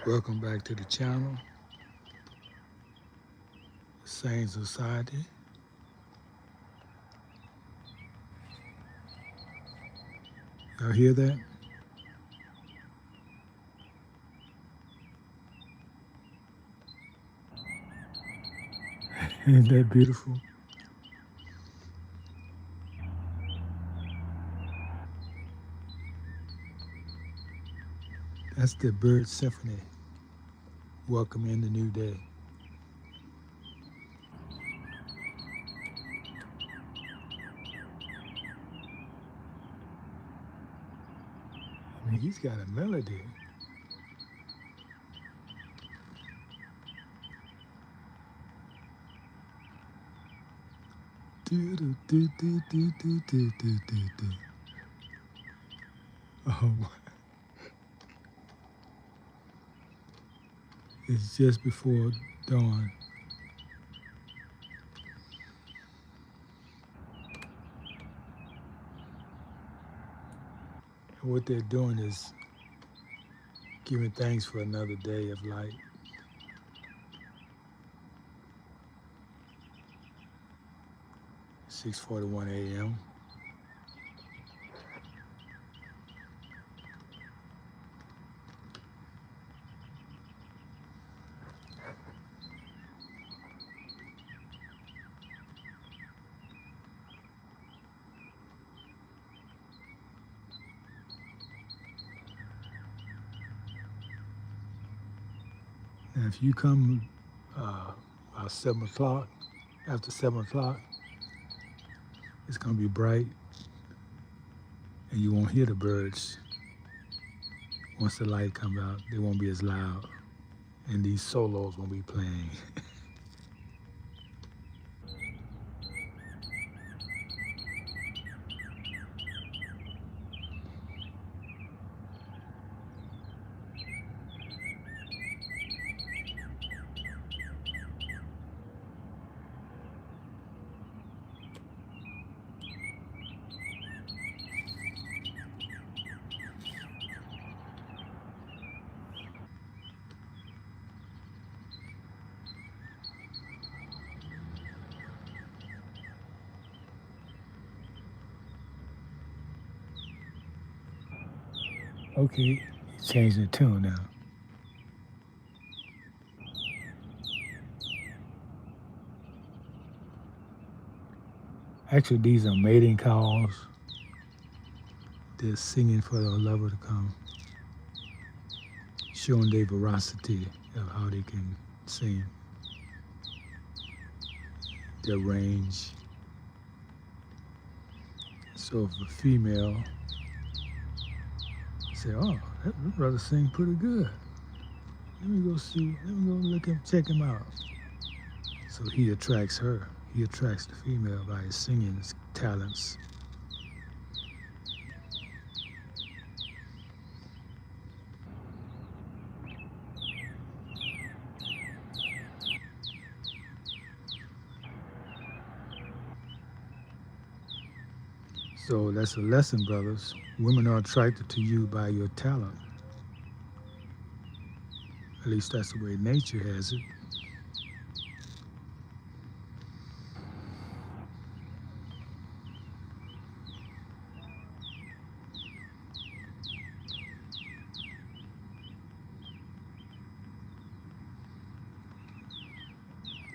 Welcome back to the channel, Sane Society. Y'all hear that? Isn't that beautiful? That's the bird symphony welcoming the new day. I mean, he's got a melody. Do, do, do, do, do, do, do, do, do, do. Oh, it's just before dawn. And what they're doing is giving thanks for another day of light. 6:41 a.m. Now, if you come about 7 o'clock, after 7 o'clock, it's going to be bright and you won't hear the birds. Once the light comes out, they won't be as loud and these solos won't be playing. Okay, changing the tune now. Actually, these are mating calls. They're singing for the lover to come, showing their veracity of how they can sing, their range. So if a female say, "Oh, that brother sing pretty good. Let me go see. Let me go look him, check him out." So he attracts her. He attracts the female by his singing talents. So that's a lesson, brothers. Women are attracted to you by your talent. At least that's the way nature has it.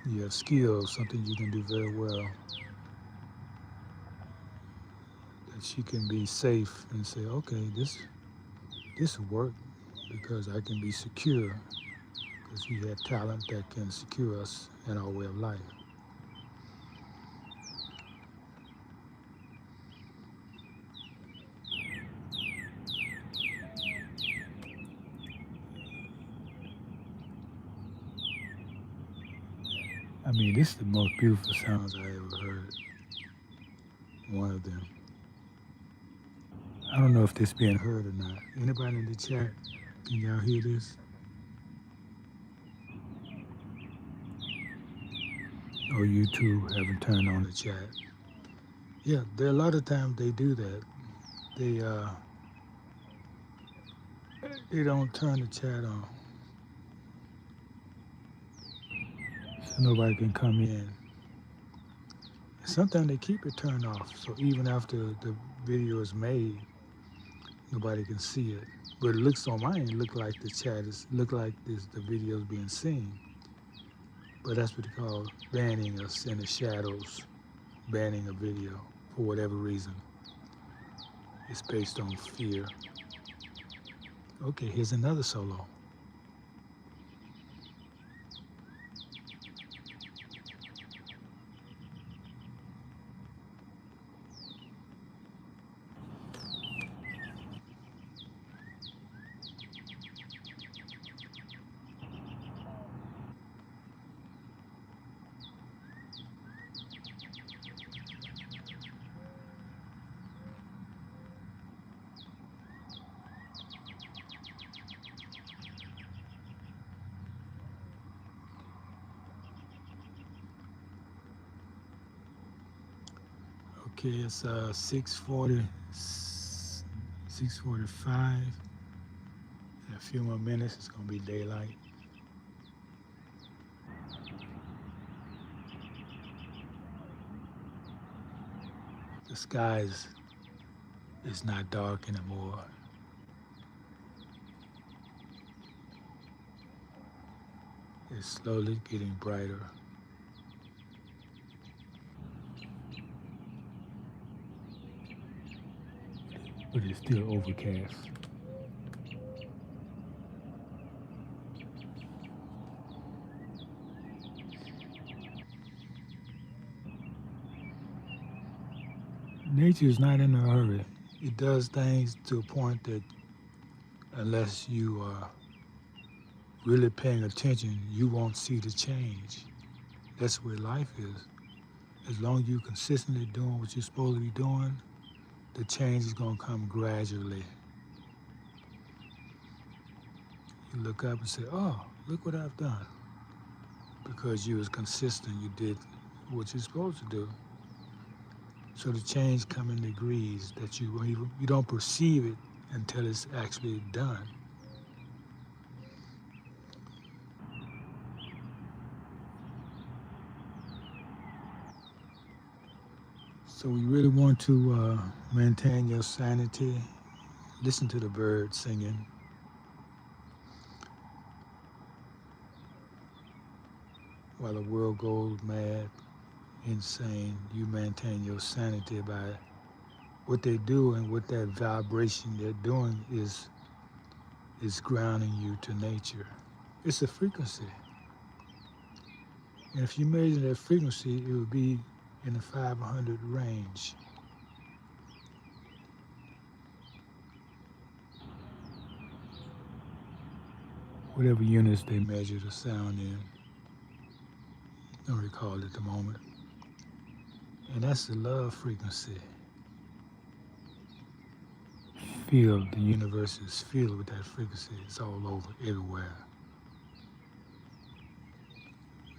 You have skills, something you can do very well. That she can be safe and say, okay, this will work because I can be secure because he had talent that can secure us in our way of life. I mean, this is the most beautiful sounds I ever heard. One of them. I don't know if this being heard or not. Anybody in the chat, can y'all hear this? Or YouTube haven't turned on the chat? Yeah, there are a lot of times they do that. They they don't turn the chat on. so nobody can come in. Sometimes they keep it turned off, so even after the video is made, nobody can see it. But it looks on my end, look like the chat is, look like the video is being seen. But that's what they call banning us in the shadows, banning a video for whatever reason. It's based on fear. Okay, here's another solo. Okay, it's 6:40, 6:45. In a few more minutes, it's gonna be daylight. The sky is not dark anymore. It's slowly getting brighter. But it's still overcast. Nature is not in a hurry. It does things to a point that unless you are really paying attention, you won't see the change. That's where life is. As long as you're consistently doing what you're supposed to be doing, the change is going to come gradually. You look up and say, oh, look what I've done. Because you was consistent, you did what you're supposed to do. So the change comes in degrees that you don't perceive it until it's actually done. So we really want to maintain your sanity. Listen to the birds singing. While the world goes mad, insane, you maintain your sanity by what they do, and what that vibration they're doing is grounding you to nature. It's a frequency. And if you measure that frequency, it would be in the 500 range. Whatever units they measure the sound in. I don't recall at the moment. And that's the love frequency. Feel the universe is filled with that frequency. It's all over, everywhere.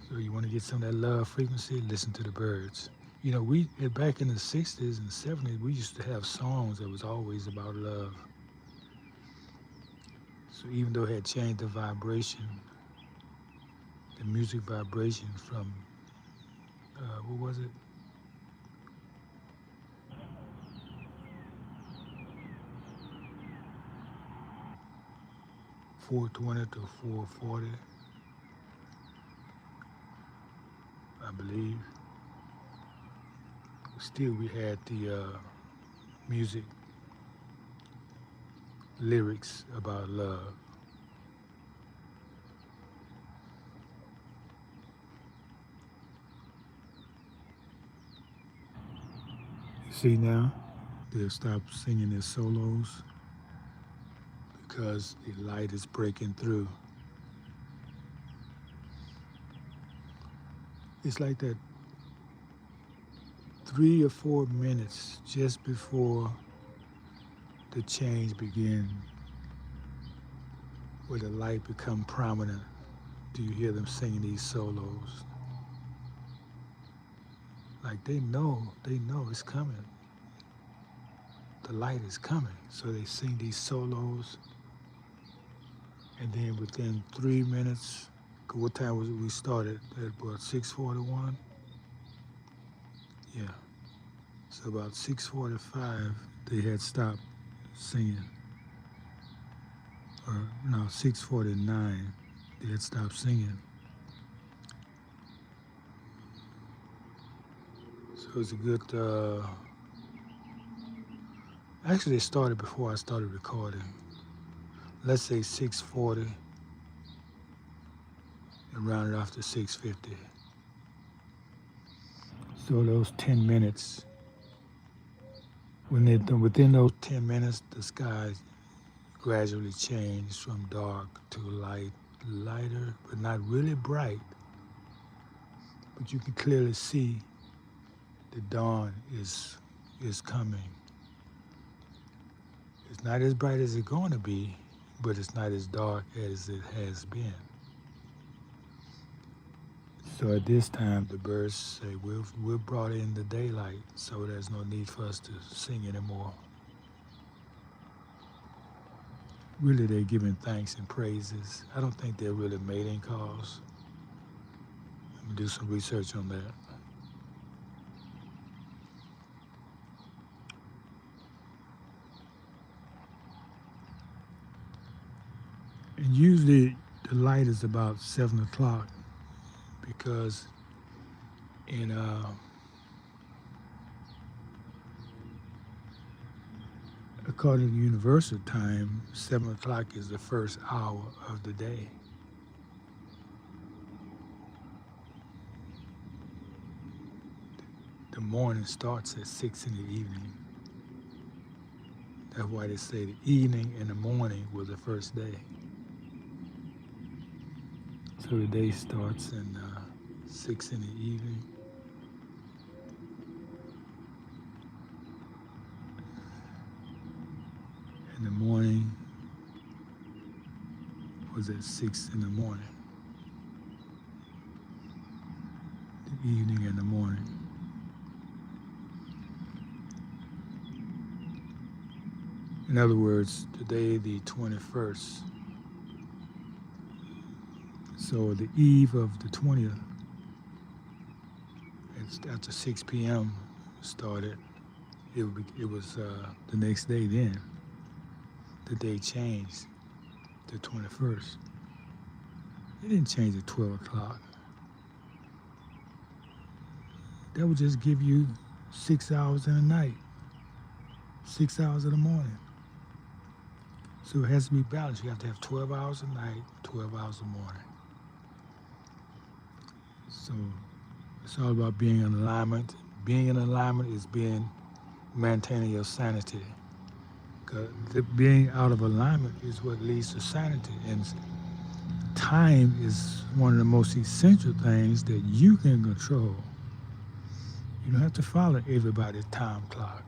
So you want to get some of that love frequency, listen to the birds. You know, back in the 60s and 70s, we used to have songs that was always about love. So even though it had changed the vibration, the music vibration from, what was it? .420 to 440, I believe. Still, we had the music lyrics about love. You see now, they'll stop singing their solos because the light is breaking through. It's like that 3 or 4 minutes just before the change begins, where the light become prominent. Do you hear them singing these solos? Like they know it's coming. The light is coming. So they sing these solos, and then within 3 minutes, What time was it we started? At what, 6:41? Yeah. So about 6:45, they had stopped singing. Or no, 6:49, they had stopped singing. So it's a good. Actually, it started before I started recording. Let's say 6:40, and rounded off to 6:50. So those 10 minutes, within those 10 minutes, the sky gradually changed from dark to lighter, but not really bright. But you can clearly see the dawn is coming. It's not as bright as it's going to be, but it's not as dark as it has been. So at this time, the birds say, we're brought in the daylight, so there's no need for us to sing anymore. Really, they're giving thanks and praises. I don't think they're really mating calls. I'm gonna do some research on that. And usually the light is about 7 o'clock because in according to universal time, 7 o'clock is the first hour of the day. The morning starts at 6 in the evening. That's why they say the evening and the morning was the first day. So the day starts in 6 in the evening. And the morning was at 6 in the morning. The evening and the morning. In other words, today the 21st. So the eve of the 20th, after 6 p.m. started, it was the next day then. The day changed to 21st. It didn't change at 12 o'clock. That would just give you 6 hours in the night, 6 hours in the morning. So it has to be balanced. You have to have 12 hours a night, 12 hours a morning. So it's all about being in alignment. Being in alignment is maintaining your sanity. Because being out of alignment is what leads to sanity. And time is one of the most essential things that you can control. You don't have to follow everybody's time clock.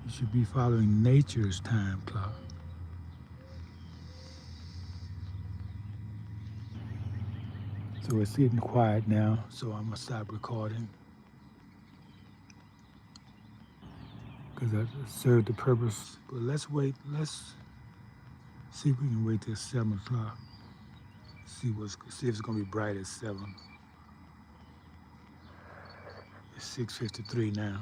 You should be following nature's time clock. So it's getting quiet now, so I'm gonna stop recording. Because I served the purpose. But let's see if we can wait till 7 o'clock. See if it's gonna be bright at 7. It's 6:53 now.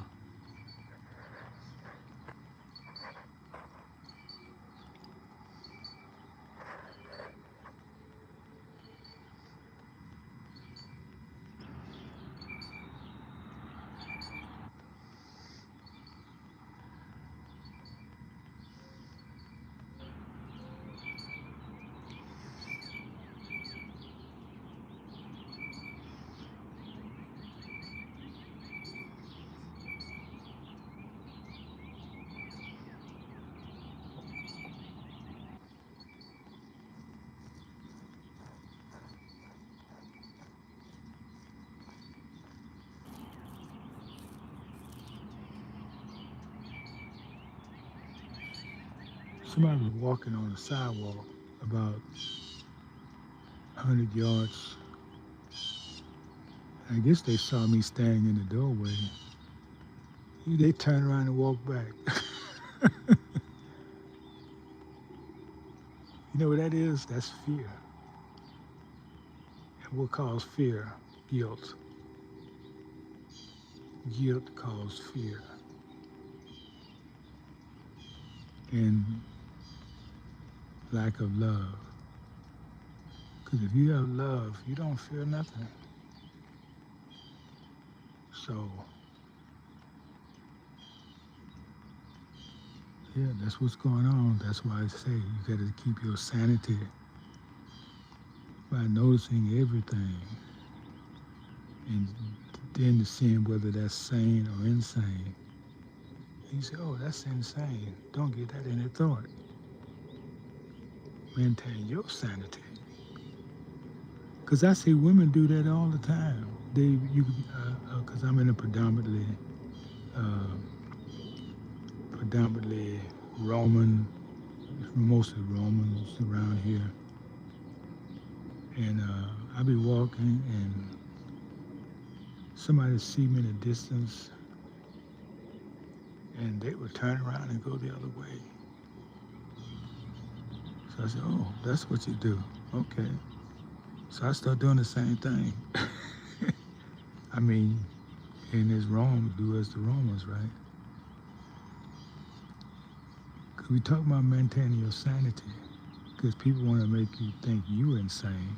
Somebody was walking on the sidewalk about 100 yards. I guess they saw me standing in the doorway. They turned around and walked back. You know what that is? That's fear. what causes fear? Guilt. Guilt causes fear. And lack of love. Because if you have love, you don't fear nothing. So, yeah, that's what's going on. That's why I say you got to keep your sanity by noticing everything and then seeing whether that's sane or insane. You say, oh, that's insane. Don't get that any thought. Maintain your sanity. Because I see women do that all the time. Because I'm in a uh, predominantly Roman, mostly Romans around here. And I be walking and somebody see me in the distance and they would turn around and go the other way. So I said, oh, that's what you do. Okay. So I start doing the same thing. I mean, in this Rome, do as the Romans, right? Because we talk about maintaining your sanity. Because people want to make you think you're insane.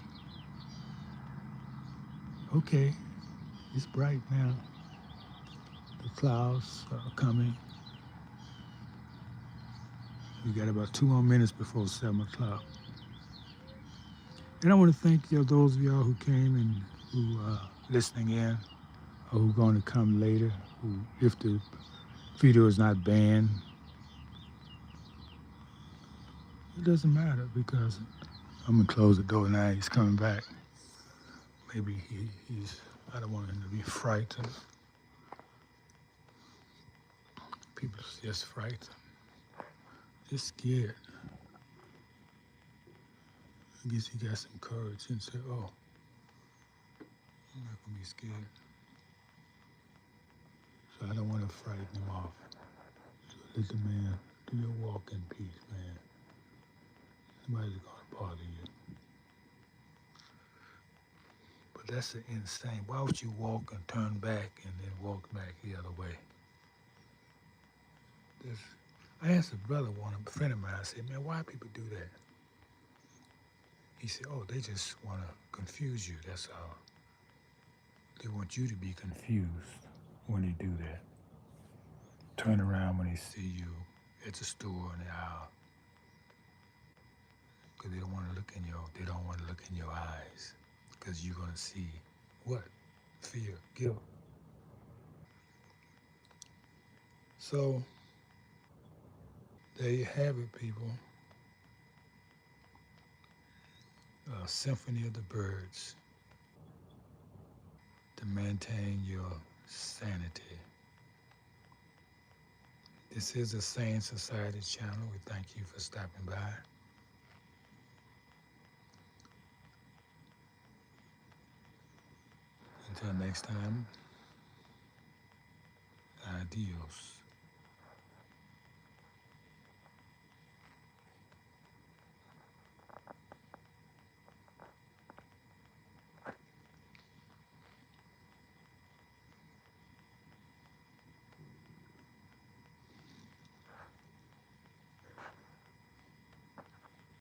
Okay, it's bright now. The clouds are coming. We got about 2 more minutes before 7 o'clock. And I want to thank those of y'all who came and who listening in, or who going to come later. Who, if the video is not banned, it doesn't matter because I'm gonna close the door now. He's coming back. Maybe he's. I don't want him to be frightened. People are just frightened. Just scared. I guess he got some courage and said, "Oh, I'm not gonna be scared." So I don't want to frighten him off. So let the man do your walk in peace, man. Nobody's gonna bother you. But that's insane. Why would you walk and turn back and then walk back the other way? This, I asked a brother, a friend of mine, I said, man, why people do that? He said, oh, they just want to confuse you, that's all. They want you to be confused when they do that. Turn around when they see you at the store in the aisle. Because they don't want to look in your eyes. Because you're going to see what? Fear, guilt. So, there you have it, people. Symphony of the Birds to maintain your sanity. This is the Sane Society Channel. We thank you for stopping by. Until next time, adios.